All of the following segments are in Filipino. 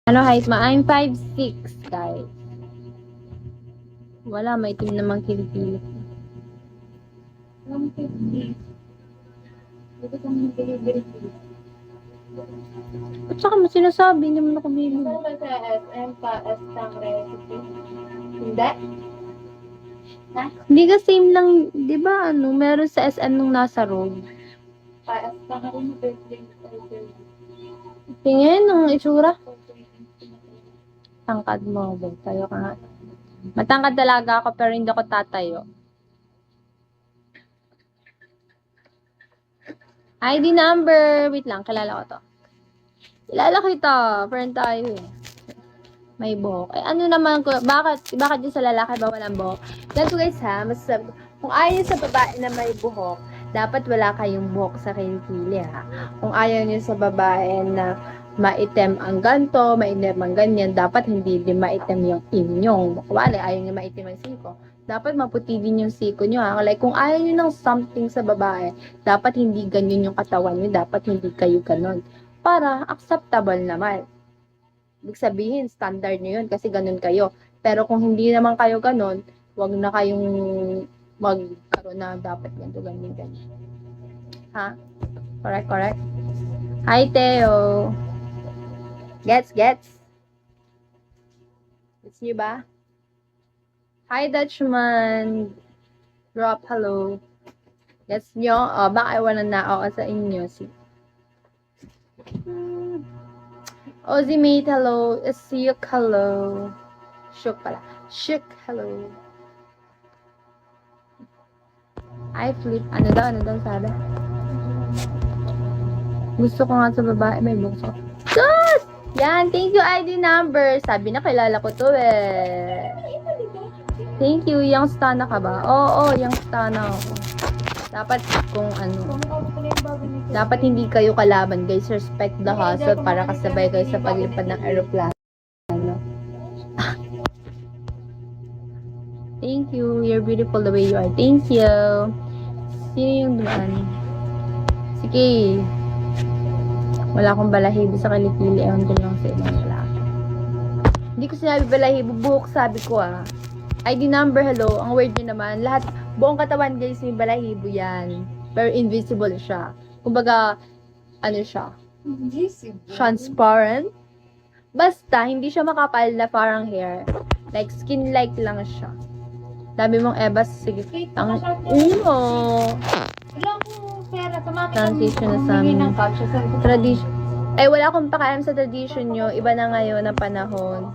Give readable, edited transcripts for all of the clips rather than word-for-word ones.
Ano height mo? I'm 5'6", guys. Wala, may team namang kilikili. 150. Dito kami nag-delivery fee. At saka mo sinasabi, hindi mo nakabili. Saan ba sa SM pa SM recipe? Hindi? Ha? Hindi ka same lang, di ba ano, meron sa SM nung nasa road. Pa SM na rin birthday. Tingin, ang itsura. Tangkad mo, babe. Tayo ka nga. Matangkad talaga ako, pero hindi ako tatayo. ID number. Wait lang, kilala ko to. Kilala kita. Friend tayo eh. May buhok. Eh, ano naman ko, bakit yung sa lalaki ba walang buhok? Ganito guys ha, masasabi ko, kung ayaw niyo sa babae na may buhok, dapat wala kayong buhok sa kilikili ha. Kung ayaw niyo sa babae na maitim ang ganto, maitim ang ganyan, dapat hindi din maitim yung inyong. Wala, ayaw niyo maitim ang siko. Dapat maputi din yung siko niyo ha. Like, kung ayaw niyo ng something sa babae, dapat hindi ganyan yung katawan niyo, dapat hindi kayo ganon. Para acceptable naman. Ibig sabihin, standard nyo yun kasi ganun kayo. Pero kung hindi naman kayo ganun, wag na kayong magkaroon na dapat ganito, ganyan, ganyan. Ha? Correct, correct? Hi, Theo. Gets? Gets nyo ba? Hi, Dutchman. Drop, hello. Gets nyo? O, baka iwanan na ako sa inyo. Ozzy mate, hello. Siyuk, hello. Shuk pala. Shuk, hello. I flip. Ano daw sabi? Gusto ko nga sa babae, may bukso. Sus! Yan, thank you ID number. Sabi na, kilala ko to eh. Thank you. Young stana ka ba? Oo, young stana ako. Dapat kung ano. Dapat hindi kayo kalaban, guys. Respect the hustle para kasabay kayo sa paglipad ng aeroplano. Thank you. You're beautiful the way you are. Thank you. Sino yung dumaan? Sige. Wala akong balahibo sa kilikili. Ewan ko lang sa ibang lalaki. Hindi ko sinabi balahibo. Buhok sabi ko ah. ID number, hello. Ang weird nyo naman. Lahat, buong katawan guys, may balahibo yan. Pero invisible siya. Kumbaga, ano siya? Transparent. Basta, hindi siya makapal na parang hair. Like, skin-like lang siya. Dami mong ebas. Sige. Ang uno. Wala akong pera. Pamami Transition na sa amin. Tradition. Ay, wala akong pakialam sa tradition nyo. Iba na ngayon ang panahon.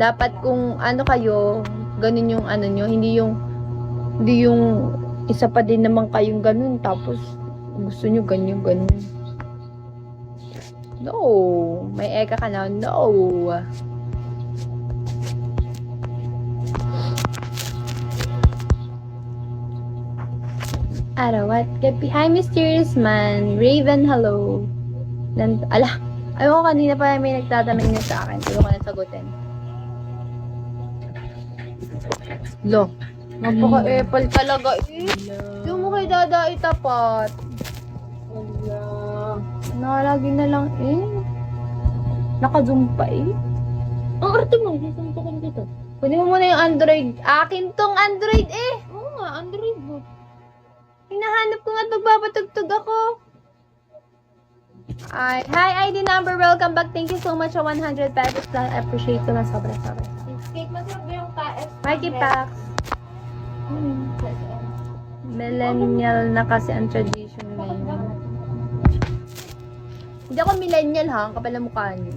Dapat kung ano kayo, ganun yung ano nyo. Hindi yung isa pa din naman kayong ganun. Tapos, gusto nyo ganyan. No. May eka ka na. No. Arawat gabi. Hi, mysterious man. Raven, hello. Ala. Ayoko kanina pa may nagtatanong niya sa akin. Hindi ko na sagutin. Lo. Napaka-apple talaga eh. Hindi mo kay Dada itapat. Wala. Nakalagi na lang eh. Naka-zoom pa eh. Ang arte mo. Saan ko dito? Pwede mo muna yung Android. Akin tong Android eh. Oo nga, Android mo. Hinahanap ko nga at magpapatugtog ako. Ay, hi ID number. Welcome back. Thank you so much sa 100 pesos. I appreciate ko na sobra. Cake, masarap ba yung KS? Mikey Pax. Millennial na kasi ang tradition ngayon. Hindi ako millennial ha. Ang kapal na mukha niyo.